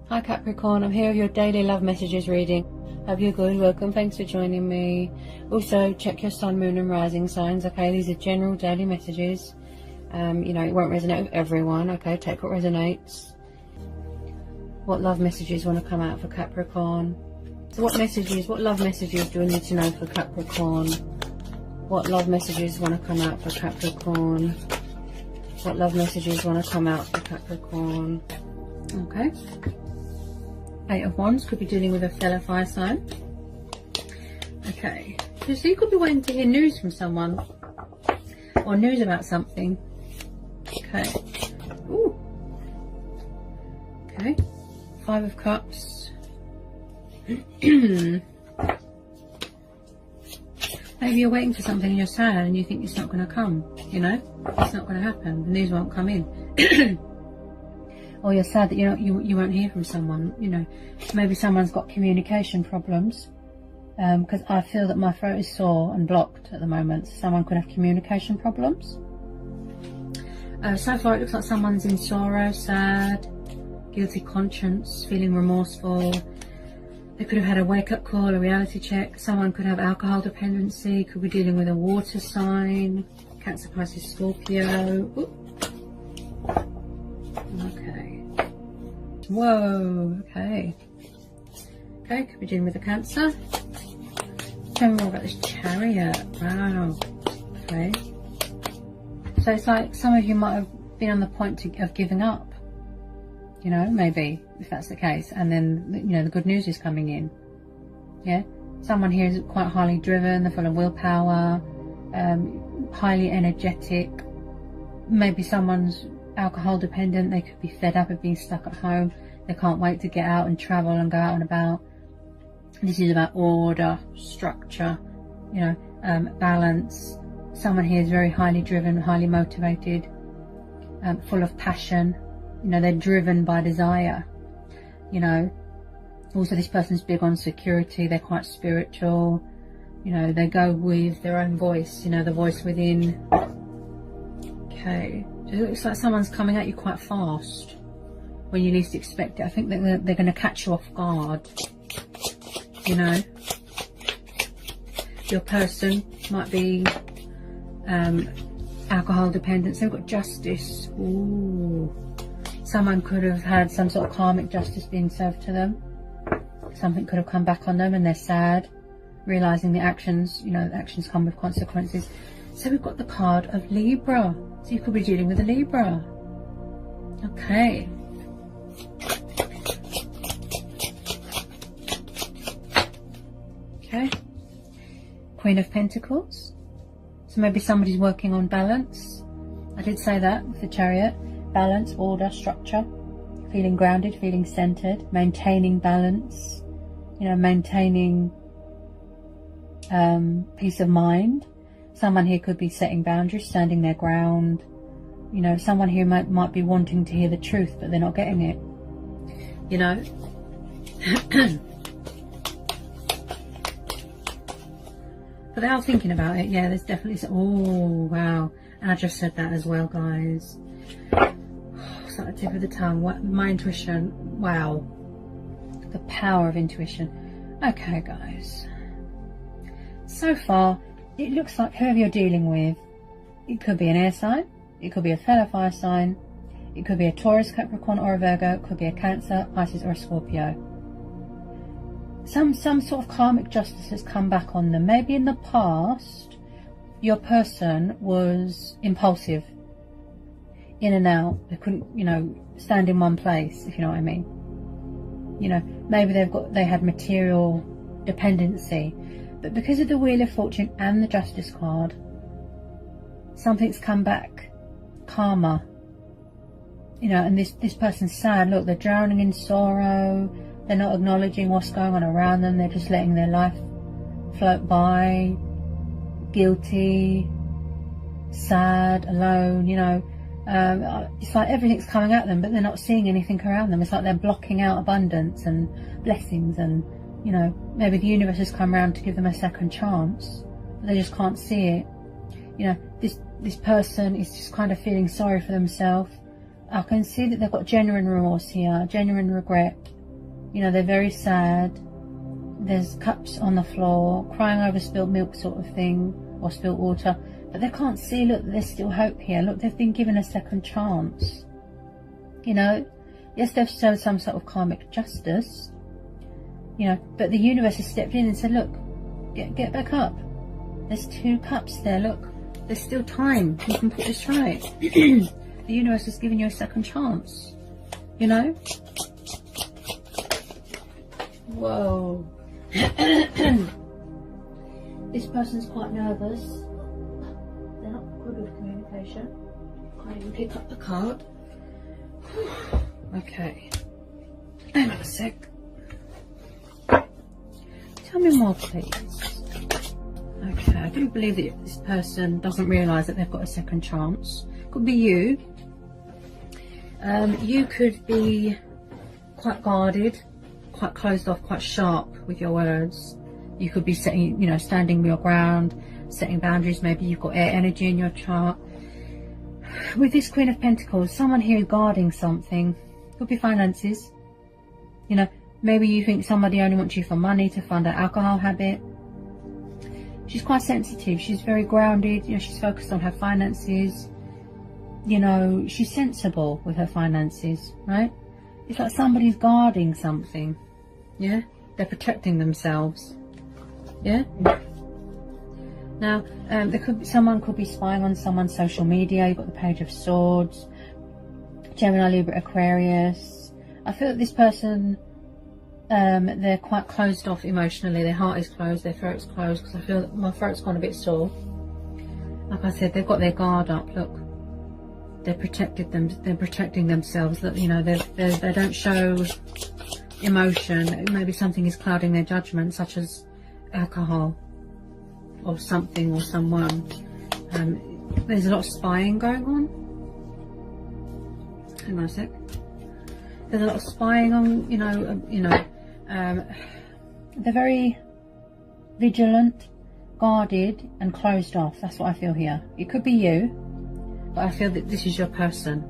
Hi Capricorn, I'm here with your daily love messages reading. Hope you're good, welcome, thanks for joining me. Also, check your sun, moon and rising signs, okay? These are general daily messages. You know, it won't resonate with everyone, okay? Take what resonates. What love messages want to come out for Capricorn? So what love messages do we need to know for Capricorn? What love messages want to come out for Capricorn? What love messages want to come out for Capricorn? Okay. 8 of Wands could be dealing with a fellow fire sign. Okay. So you could be waiting to hear news from someone. Or news about something. Okay. Ooh. Okay. 5 of Cups. Maybe you're waiting for something and you're sad and you think it's not going to come. You know? It's not going to happen. The news won't come in. Or you're sad that you won't hear from someone, you know. Maybe someone's got communication problems. Because I feel that my throat is sore and blocked at the moment. So someone could have communication problems. So far it looks like someone's in sorrow, sad, guilty conscience, feeling remorseful. They could have had a wake-up call, a reality check. Someone could have alcohol dependency, could be dealing with a water sign. Cancer, Pisces, Scorpio. Ooh. Okay. Whoa, okay. Okay, could be dealing with a Cancer. Tell me more about this Chariot. Wow. Okay. So it's like some of you might have been on the point of giving up. You know, maybe, if that's the case. And then, you know, the good news is coming in. Yeah? Someone here is quite highly driven, they're full of willpower, highly energetic. Maybe someone's alcohol dependent, they could be fed up of being stuck at home, they can't wait to get out and travel and go out and about. This is about order, structure, you know, balance. Someone here is very highly driven, highly motivated, full of passion, you know, they're driven by desire, you know. Also this person's big on security, they're quite spiritual, you know, they go with their own voice, you know, the voice within. Okay. So it looks like someone's coming at you quite fast when you least expect it. I think that they're going to catch you off guard, you know. Your person might be alcohol dependent. So we've got Justice. Ooh. Someone could have had some sort of karmic justice being served to them. Something could have come back on them and they're sad, realising the actions, you know, the actions come with consequences. So we've got the card of Libra. So you could be dealing with a Libra. Okay. Okay. Queen of Pentacles. So maybe somebody's working on balance. I did say that with the Chariot. Balance, order, structure. Feeling grounded, feeling centered. Maintaining balance. You know, maintaining peace of mind. Someone here could be setting boundaries, standing their ground. You know, someone here might be wanting to hear the truth, but they're not getting it. You know? But they are thinking about it. Yeah, there's definitely some... Oh, wow. And I just said that as well, guys. It's like the tip of the tongue. My intuition. Wow. The power of intuition. Okay, guys. So far, it looks like whoever you're dealing with, it could be an air sign, it could be a fellow fire sign, it could be a Taurus, Capricorn or a Virgo, it could be a Cancer, Pisces or a Scorpio. Some sort of karmic justice has come back on them. Maybe in the past, your person was impulsive, in and out. They couldn't, you know, stand in one place, if you know what I mean. You know, maybe they had material dependency. But because of the Wheel of Fortune and the Justice card, something's come back. Karma. You know, and this person's sad. Look, they're drowning in sorrow. They're not acknowledging what's going on around them. They're just letting their life float by. Guilty. Sad. Alone, you know. It's like everything's coming at them, but they're not seeing anything around them. It's like they're blocking out abundance and blessings and... You know, maybe the universe has come around to give them a second chance, but they just can't see it. You know, this person is just kind of feeling sorry for themselves. I can see that they've got genuine remorse here, genuine regret. You know, they're very sad. There's cups on the floor, crying over spilled milk sort of thing, or spilled water. But they can't see, look, there's still hope here. Look, they've been given a second chance. You know, yes, they've shown some sort of karmic justice, you know, but the universe has stepped in and said, look, get back up. There's 2 cups there, look. There's still time. You can put this right. The universe has given you a second chance, you know? Whoa. This person's quite nervous. They're not good with communication. Can't even pick up the card. Okay. Hang on a sec. Tell me more, please. Okay, I do believe that this person doesn't realise that they've got a second chance. Could be you. You could be quite guarded, quite closed off, quite sharp with your words. You could be setting, you know, standing your ground, setting boundaries. Maybe you've got air energy in your chart. With this Queen of Pentacles, someone here is guarding something. Could be finances. You know, maybe you think somebody only wants you for money, to fund an alcohol habit. She's quite sensitive. She's very grounded. You know, she's focused on her finances. You know, she's sensible with her finances, right? It's like somebody's guarding something. Yeah? They're protecting themselves. Yeah? Now, someone could be spying on someone's social media. You've got the Page of Swords, Gemini, Libra, Aquarius. I feel that this person, they're quite closed off emotionally. Their heart is closed, their throat's closed, because I feel that my throat's gone a bit sore. Like I said, they've got their guard up. Look, they're protecting themselves. That, you know, they don't show emotion. Maybe something is clouding their judgment, such as alcohol or something or someone. There's a lot of spying going on. Hang on a sec. There's a lot of spying on, they're very vigilant, guarded and closed off. That's what I feel here. It could be you, but I feel that this is your person.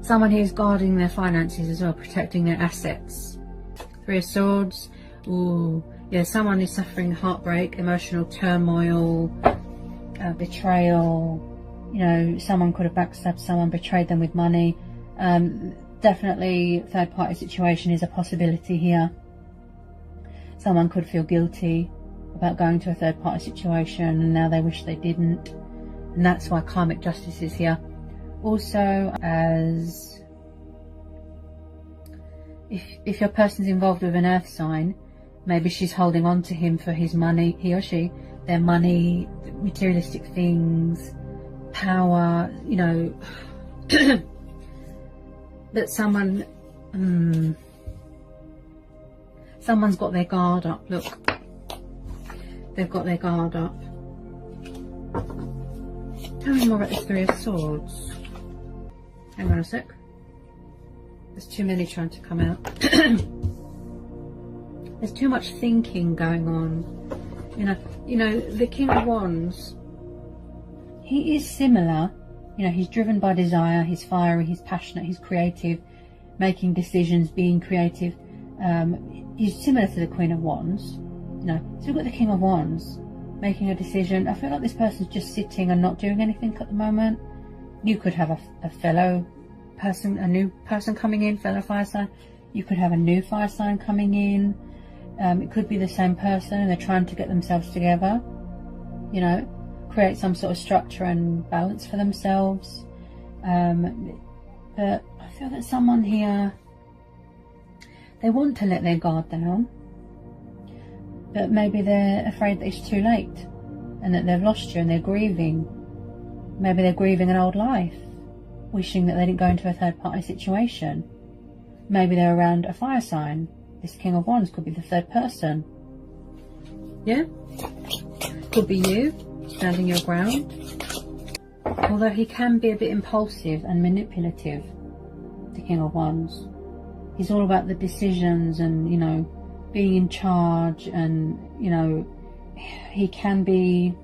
Someone who is guarding their finances as well, protecting their assets. 3 of Swords. Ooh, yeah, someone is suffering heartbreak, emotional turmoil, betrayal. You know, someone could have backstabbed someone, betrayed them with money. Definitely third party situation is a possibility here. Someone could feel guilty about going to a third party situation and now they wish they didn't, and that's why karmic justice is here. Also, as if your person's involved with an earth sign, maybe she's holding on to him for his money, he or she, their money, materialistic things, power, you know. That someone's got their guard up. Look, they've got their guard up. Tell me more about this 3 of Swords. Hang on a sec. There's too many trying to come out. There's too much thinking going on. You know, the King of Wands, he is similar. You know, he's driven by desire, he's fiery, he's passionate, he's creative, making decisions, being creative. He's similar to the Queen of Wands. You know, so we've got the King of Wands making a decision. I feel like this person's just sitting and not doing anything at the moment. You could have a fellow person, a new person coming in, fellow fire sign. You could have a new fire sign coming in. It could be the same person and they're trying to get themselves together. You know, create some sort of structure and balance for themselves. But I feel that someone here, they want to let their guard down, but maybe they're afraid that it's too late and that they've lost you and they're grieving. Maybe they're grieving an old life, wishing that they didn't go into a third party situation. Maybe they're around a fire sign. This King of Wands could be the third person. Yeah? Could be you, standing your ground. Although he can be a bit impulsive and manipulative, the King of Wands. He's all about the decisions and, you know, being in charge, and, you know, he can be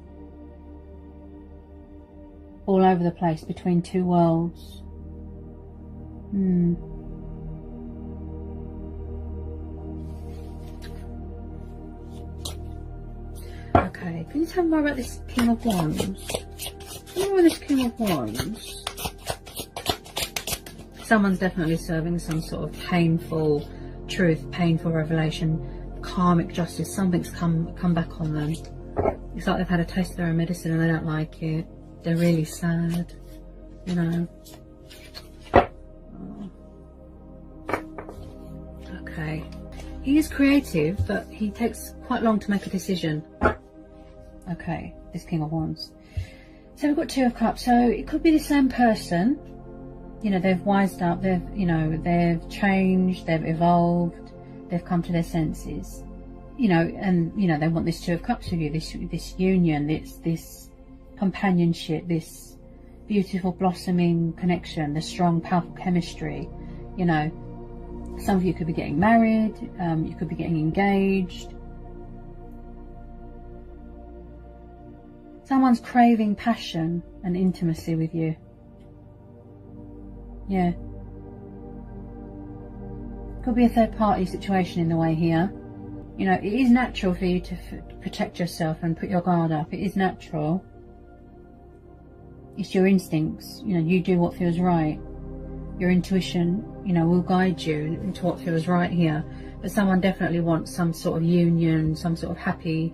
all over the place between two worlds. Okay, can you tell me more about this King of Wands? Tell me more about this King of Wands. Someone's definitely serving some sort of painful truth, painful revelation, karmic justice. Something's come back on them. It's like they've had a taste of their own medicine and they don't like it. They're really sad, you know. Oh. Okay. He is creative, but he takes quite long to make a decision. Okay, this King of Wands. So we've got Two of Cups. So it could be the same person. You know, they've wised up. They've, you know, they've changed. They've evolved. They've come to their senses. You know, and you know they want this Two of Cups with you. This union. This companionship. This beautiful blossoming connection. The strong, powerful chemistry. You know. Some of you could be getting married, you could be getting engaged. Someone's craving passion and intimacy with you. Yeah. Could be a third party situation in the way here. You know, it is natural for you to protect yourself and put your guard up. It is natural. It's your instincts. You know, you do what feels right. Your intuition, you know, will guide you into what feels right here. But someone definitely wants some sort of union, some sort of happiness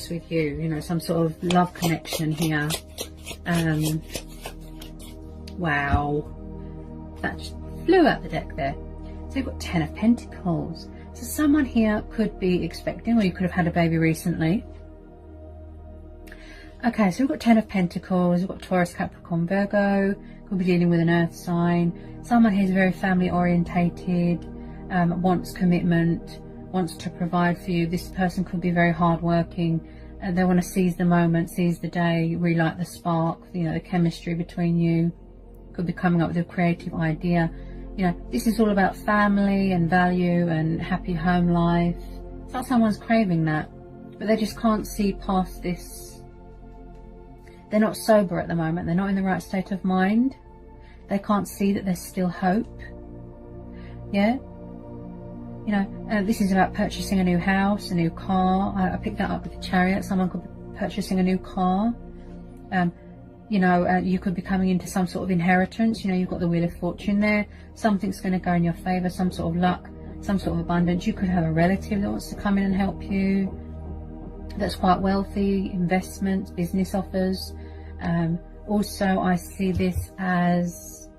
with you. You know, some sort of love connection here. Wow, that just flew out the deck there. So you've got 10 of Pentacles. So someone here could be expecting, or you could have had a baby recently. Okay, so we've got 10 of Pentacles. We've got Taurus, Capricorn, Virgo. Could be dealing with an earth sign. Someone who's very family orientated, wants commitment, wants to provide for you. This person could be very hardworking. They want to seize the moment, seize the day, relight the spark, you know, the chemistry between you. Could be coming up with a creative idea. You know, this is all about family and value and happy home life. It's like someone's craving that, but they just can't see past this. They're not sober at the moment. They're not in the right state of mind. They can't see that there's still hope. Yeah? You know, this is about purchasing a new house, a new car. I picked that up with the Chariot. Someone could be purchasing a new car. You know, you could be coming into some sort of inheritance. You know, you've got the Wheel of Fortune there. Something's going to go in your favour, some sort of luck, some sort of abundance. You could have a relative that wants to come in and help you. That's quite wealthy. Investments, business offers. Also, I see this as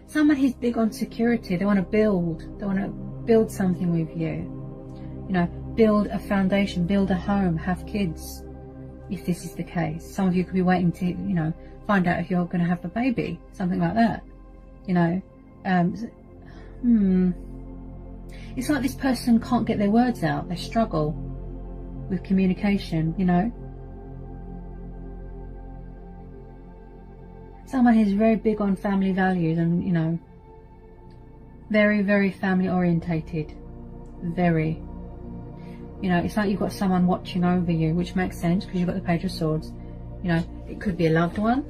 someone who's big on security. They want to build. They want to build something with you. You know, build a foundation, build a home, have kids. If this is the case, some of you could be waiting to, you know, find out if you're going to have a baby, something like that. You know, it's like this person can't get their words out. They struggle with communication. You know. Someone who's very big on family values and, you know, very, very family orientated. Very. You know, it's like you've got someone watching over you, which makes sense because you've got the Page of Swords. You know, it could be a loved one.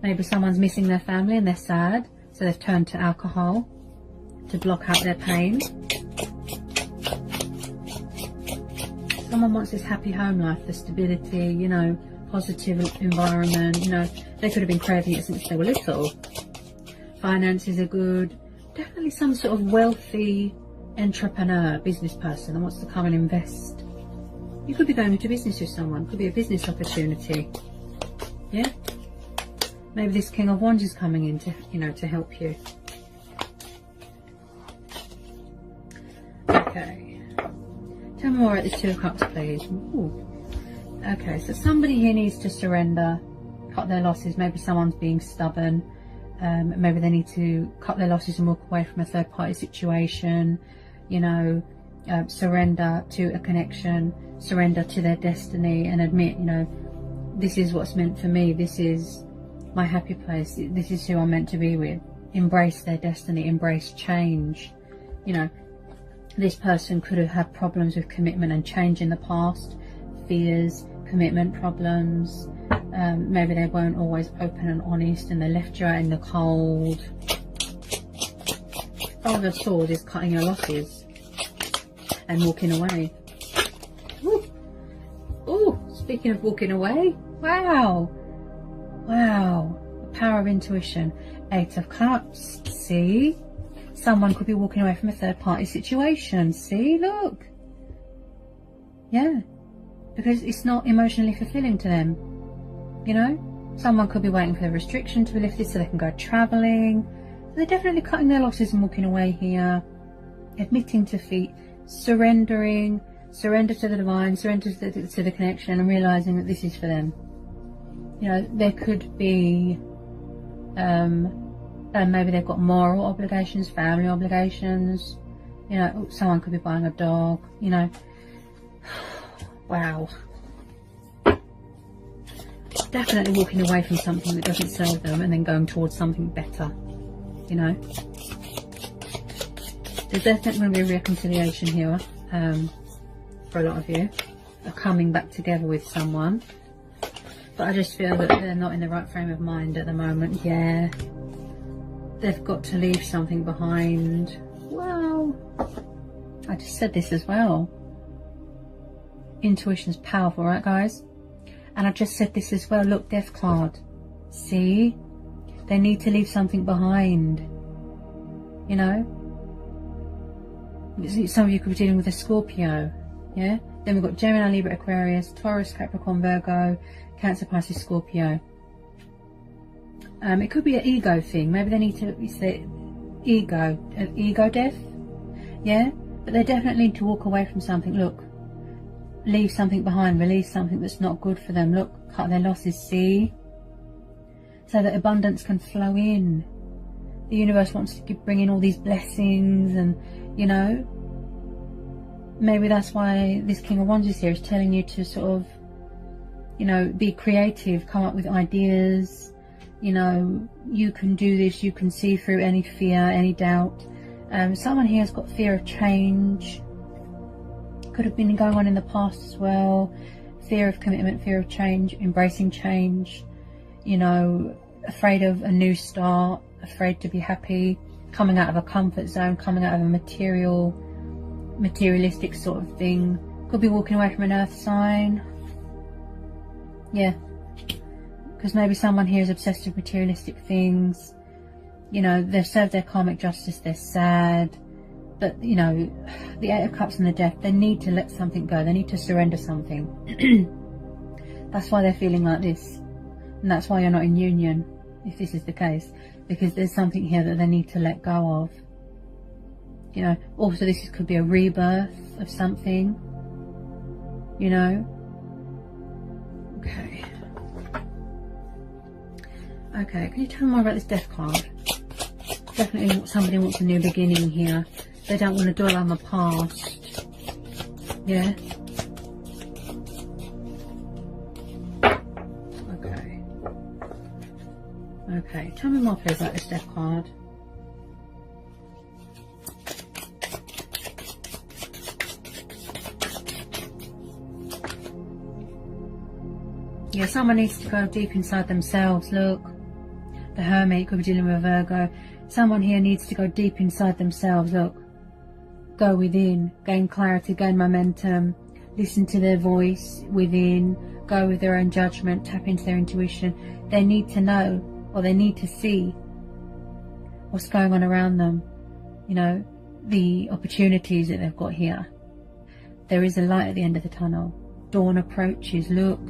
Maybe someone's missing their family and they're sad, so they've turned to alcohol to block out their pain. Someone wants this happy home life, the stability, you know, positive environment. You know, they could have been craving it since they were little. Finances are good. Definitely some sort of wealthy entrepreneur, business person that wants to come and invest. You could be going into business with someone. Could be a business opportunity. Yeah. Maybe this King of Wands is coming in to, you know, to help you. Okay. Tell me more about the Two of Cups, please. Ooh. Okay, so somebody here needs to surrender, cut their losses. Maybe someone's being stubborn. Maybe they need to cut their losses and walk away from a third party situation. You know, surrender to a connection, surrender to their destiny and admit, you know, this is what's meant for me. This is my happy place. This is who I'm meant to be with. Embrace their destiny, embrace change. You know, this person could have had problems with commitment and change in the past. Fears, commitment problems. Maybe they weren't always open and honest and they left you out in the cold. Five of Swords is cutting your losses. and walking away. Oh, speaking of walking away, wow, the power of intuition. 8 of Cups, see? Someone could be walking away from a third party situation, see, look. Yeah, because it's not emotionally fulfilling to them, you know? Someone could be waiting for the restriction to be lifted so they can go travelling. So they're definitely cutting their losses and walking away here. Admitting defeat, surrendering, surrender to the divine, surrender to the connection, and realising that this is for them. You know, there could be, maybe they've got moral obligations, family obligations. You know, someone could be buying a dog, you know. Wow. Definitely walking away from something that doesn't serve them and then going towards something better, you know. There's definitely going to be a reconciliation here for a lot of you. Are coming back together with someone. But I just feel that they're not in the right frame of mind at the moment. Yeah. They've got to leave something behind. Wow. I just said this as well. Intuition's powerful, right guys? And I just said this as well. Look, Death card. See? They need to leave something behind. You know? Some of you could be dealing with a Scorpio. Yeah? Then we've got Gemini, Libra, Aquarius, Taurus, Capricorn, Virgo, Cancer, Pisces, Scorpio. It could be an ego thing. Maybe they need to, it's the ego death. Yeah? But they definitely need to walk away from something. Look. Leave something behind, release something that's not good for them. Look, cut their losses, see? So that abundance can flow in. The universe wants to bring in all these blessings and, you know, maybe that's why this King of Wands is here, is telling you to sort of, you know, be creative, come up with ideas, you know, you can do this, you can see through any fear, any doubt. Someone here has got fear of change. Could have been going on in the past as well. Fear of commitment, fear of change, embracing change, you know, afraid of a new start, afraid to be happy, coming out of a comfort zone, coming out of a materialistic sort of thing. Could be walking away from an earth sign. Yeah, because maybe someone here is obsessed with materialistic things. You know, they've served their karmic justice, they're sad. But, you know, the 8 of Cups and the Death, they need to let something go. They need to surrender something. That's why they're feeling like this. And that's why you're not in union, if this is the case. Because there's something here that they need to let go of. You know, also this could be a rebirth of something. You know. Okay. Okay, can you tell me more about this Death card? Definitely somebody wants a new beginning here. They don't want to dwell on the past. Yeah. Okay. Okay. Tell me more please about this Death card. Yeah, someone needs to go deep inside themselves. Look. The Hermit could be dealing with a Virgo. Someone here needs to go deep inside themselves. Look. Go within, gain clarity, gain momentum, listen to their voice within, go with their own judgment, tap into their intuition. They need to know, or they need to see what's going on around them, you know, the opportunities that they've got here. There is a light at the end of the tunnel. Dawn approaches. Look,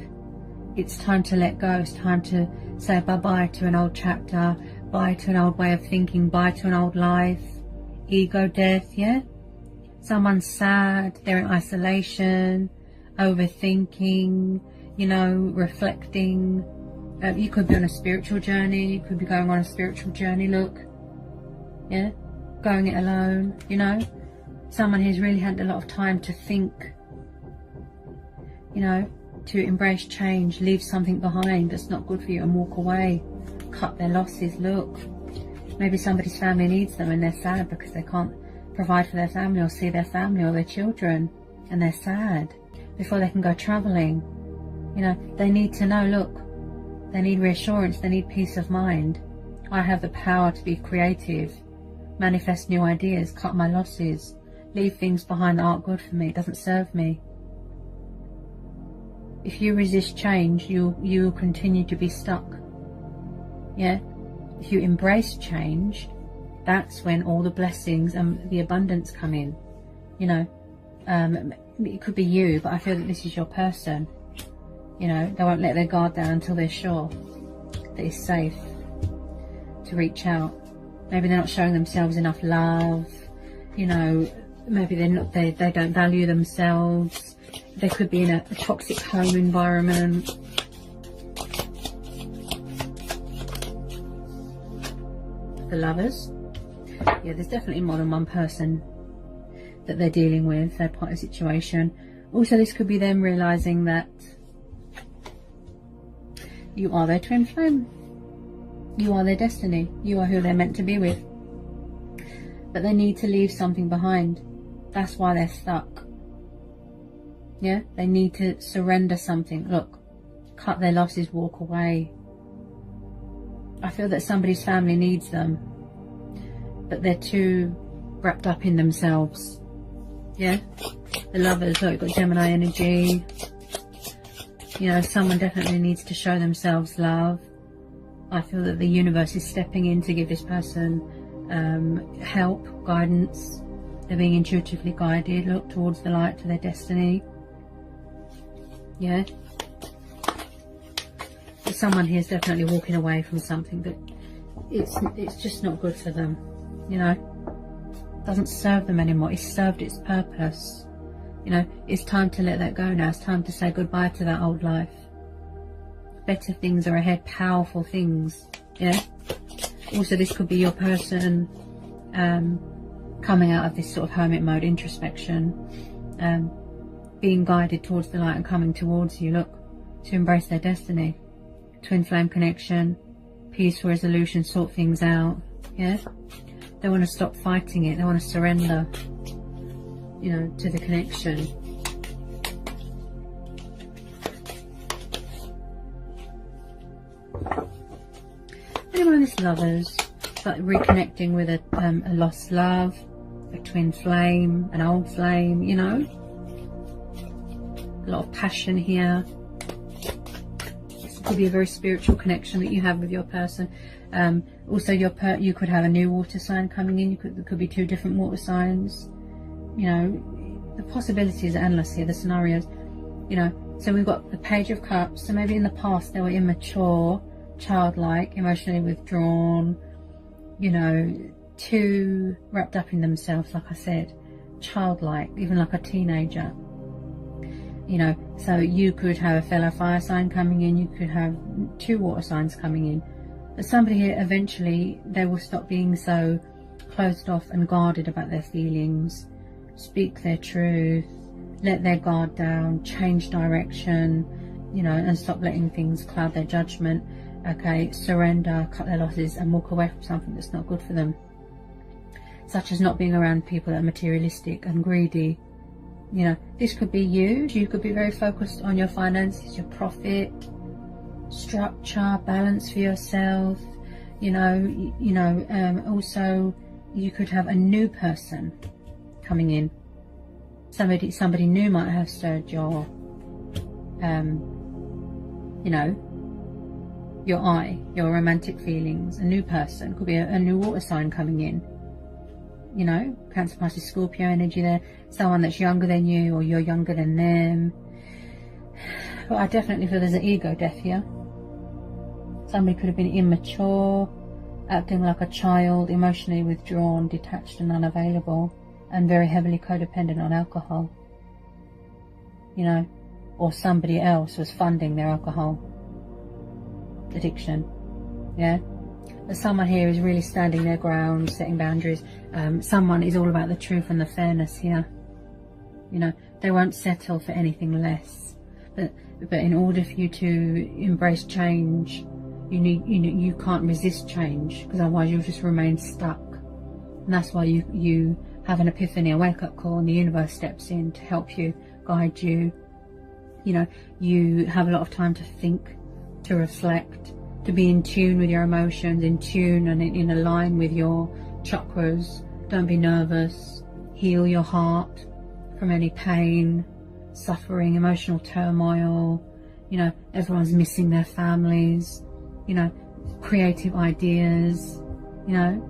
it's time to let go. It's time to say bye-bye to an old chapter, bye to an old way of thinking, bye to an old life. Ego death, yeah? Someone's sad, they're in isolation, overthinking, you know, reflecting. You could be on a spiritual journey, you could be going on a spiritual journey, look. Yeah? Going it alone, you know. Someone who's really had a lot of time to think, you know, to embrace change, leave something behind that's not good for you and walk away. Cut their losses, look. Maybe somebody's family needs them and they're sad because they can't provide for their family or see their family or their children, and they're sad before they can go travelling. You know, they need to know, look, they need reassurance, they need peace of mind. I have the power to be creative, manifest new ideas, cut my losses, leave things behind that aren't good for me. It doesn't serve me. If you resist change, you will continue to be stuck. Yeah? If you embrace change, that's when all the blessings and the abundance come in. You know, it could be you, but I feel that this is your person. You know, they won't let their guard down until they're sure that it's safe to reach out. Maybe they're not showing themselves enough love. You know, maybe they don't value themselves. They could be in a toxic home environment. The Lovers. Yeah, there's definitely more than one person that they're dealing with, third party situation. Also, this could be them realizing that you are their twin flame. You are their destiny. You are who they're meant to be with. But they need to leave something behind. That's why they're stuck. Yeah, they need to surrender something. Look, cut their losses, walk away. I feel that somebody's family needs them, but they're too wrapped up in themselves. Yeah, the Lovers. Look, got Gemini energy. You know, someone definitely needs to show themselves love. I feel that the universe is stepping in to give this person help, guidance. They're being intuitively guided. Look towards the light, to their destiny. Yeah. But someone here is definitely walking away from something that it's just not good for them. You know, it doesn't serve them anymore. It's served its purpose. You know, it's time to let that go now. It's time to say goodbye to that old life. Better things are ahead, powerful things. Yeah. Also, this could be your person coming out of this sort of hermit mode, introspection, being guided towards the light and coming towards you. Look, to embrace their destiny. Twin flame connection, peaceful resolution, sort things out. Yeah. They want to stop fighting it. They want to surrender, you know, to the connection. Anyone who's Lovers, like reconnecting with a lost love, a twin flame, an old flame, you know. A lot of passion here. This could be a very spiritual connection that you have with your person. Also, you could have a new water sign coming in. There could be two different water signs. You know, the possibilities are endless here, the scenarios. You know, so we've got the Page of Cups. So maybe in the past they were immature, childlike, emotionally withdrawn, you know, too wrapped up in themselves, like I said, childlike, even like a teenager. You know, so you could have a fellow fire sign coming in, you could have two water signs coming in. But somebody here, eventually, they will stop being so closed off and guarded about their feelings, speak their truth, let their guard down, change direction, you know, and stop letting things cloud their judgment. Okay, surrender, cut their losses, and walk away from something that's not good for them, such as not being around people that are materialistic and greedy. You know, this could be you. You could be very focused on your finances, your profit, structure, balance for yourself. You know, also you could have a new person coming in. Somebody new might have stirred your, you know, your eye, your romantic feelings. A new person could be a new water sign coming in. You know, Cancer, Pisces, Scorpio energy there. Someone that's younger than you, or you're younger than them. But I definitely feel there's an ego death here. Somebody could have been immature, acting like a child, emotionally withdrawn, detached and unavailable, and very heavily codependent on alcohol. You know, or somebody else was funding their alcohol addiction. Yeah. But someone here is really standing their ground, setting boundaries. Someone is all about the truth and the fairness here. You know, they won't settle for anything less. But in order for you to embrace change, you can't resist change, because otherwise you'll just remain stuck. And that's why you have an epiphany, a wake-up call, and the universe steps in to help you, guide you. You know, you have a lot of time to think, to reflect, to be in tune with your emotions, in tune and in line with your chakras. Don't be nervous. heal your heart from any pain, suffering, emotional turmoil. You know, everyone's missing their families, you know, creative ideas, you know.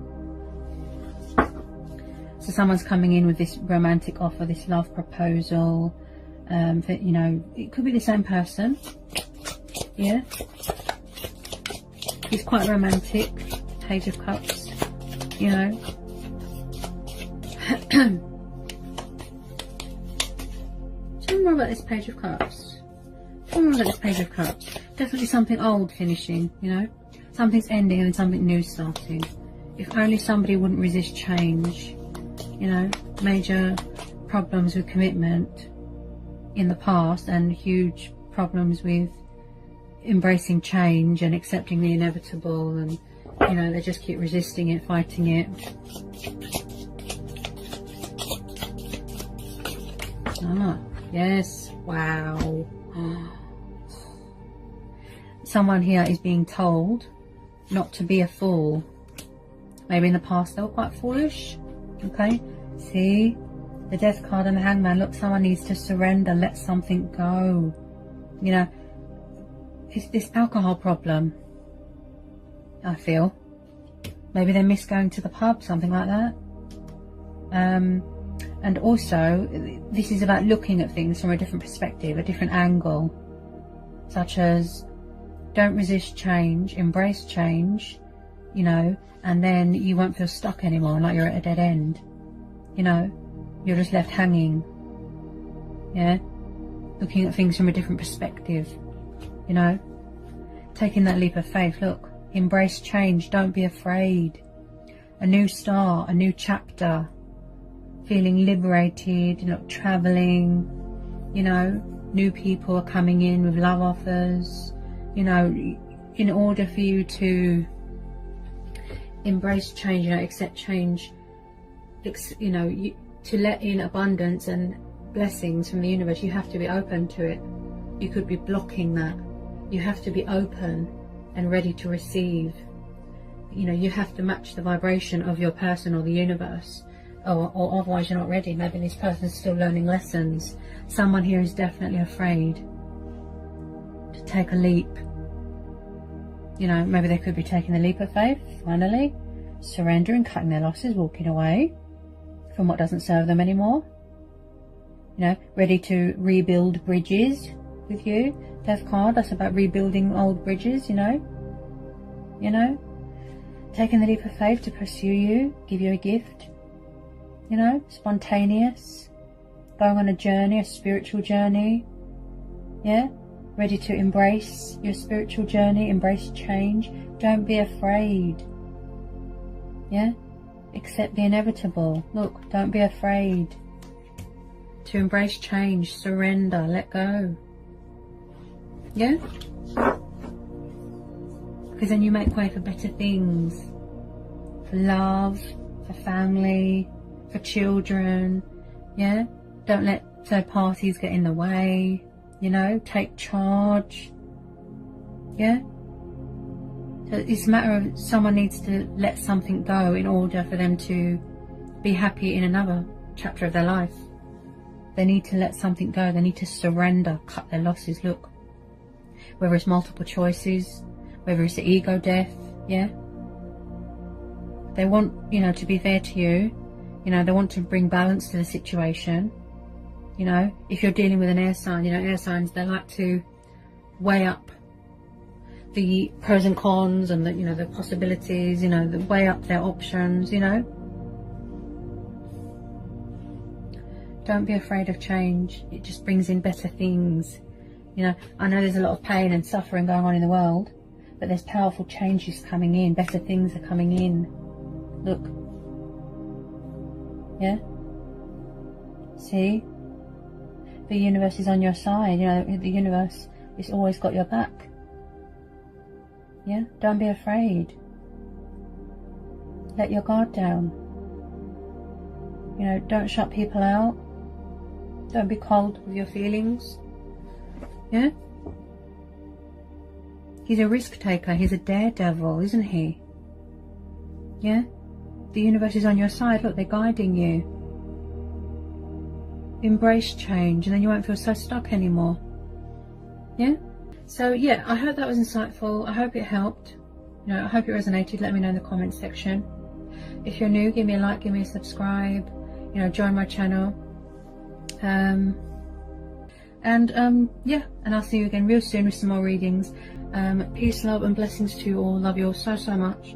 So someone's coming in with this romantic offer, this love proposal, that, you know, it could be the same person. Yeah, he's quite romantic, Page of Cups, you know. Tell me more about this Page of Cups. Tell me more about this Page of Cups. Definitely something old finishing, you know. Something's ending and something new starting. If only somebody wouldn't resist change, you know. Major problems with commitment in the past and huge problems with embracing change and accepting the inevitable, and you know, they just keep resisting it, fighting it. Ah, yes, wow. Someone here is being told not to be a fool. Maybe in the past they were quite foolish. Okay, see the Death card and the Hangman. Look, someone needs to surrender, let something go. You know, it's this alcohol problem, I feel. Maybe they miss going to the pub, something like that. And also, this is about looking at things from a different perspective, a different angle. Such as, don't resist change, embrace change, you know, and then you won't feel stuck anymore, like you're at a dead end. You know, you're just left hanging. Yeah? Looking at things from a different perspective, you know. Taking that leap of faith. Look, embrace change, don't be afraid. A new start, a new chapter. Feeling liberated, you know, traveling, you know, new people are coming in with love offers, you know, in order for you to embrace change, you know, accept change, you know, to let in abundance and blessings from the universe, you have to be open to it. You could be blocking that. You have to be open and ready to receive. You know, you have to match the vibration of your person or the universe. Or otherwise you're not ready. Maybe this person's still learning lessons. Someone here is definitely afraid to take a leap. You know, maybe they could be taking the leap of faith, finally, surrendering, cutting their losses, walking away from what doesn't serve them anymore. You know, ready to rebuild bridges with you. Death card, that's about rebuilding old bridges, you know. You know, taking the leap of faith to pursue you, give you a gift. You know, spontaneous, going on a journey, a spiritual journey. Yeah, ready to embrace your spiritual journey, embrace change. Don't be afraid. Yeah, accept the inevitable. Look, don't be afraid to embrace change, surrender, let go. Yeah, because then you make way for better things, for love, for family, for children. Yeah, don't let third parties get in the way. You know, take charge. Yeah, so it's a matter of someone needs to let something go in order for them to be happy in another chapter of their life. They need to let something go. They need to surrender, cut their losses. Look, whether it's multiple choices, whether it's the ego death. Yeah, they want, you know, to be fair to you. You know, they want to bring balance to the situation. You know, if you're dealing with an air sign, you know, air signs, they like to weigh up the pros and cons and the, you know, the possibilities, you know, the weigh up their options, you know. Don't be afraid of change. It just brings in better things. You know, I know there's a lot of pain and suffering going on in the world, but there's powerful changes coming in. Better things are coming in. Look. Yeah, see, the universe is on your side. You know, the universe has always got your back. Yeah, don't be afraid. Let your guard down. You know, don't shut people out. Don't be cold with your feelings. Yeah, he's a risk taker. He's a daredevil, isn't he? Yeah. The universe is on your side. Look, they're guiding you. embrace change, and then you won't feel so stuck anymore. Yeah. So yeah, I hope that was insightful. I hope it helped. You know, I hope it resonated. Let me know in the comments section. If you're new, give me a like, give me a subscribe. You know, join my channel. Yeah, and I'll see you again real soon with some more readings. Peace, love, and blessings to you all. Love you all so much.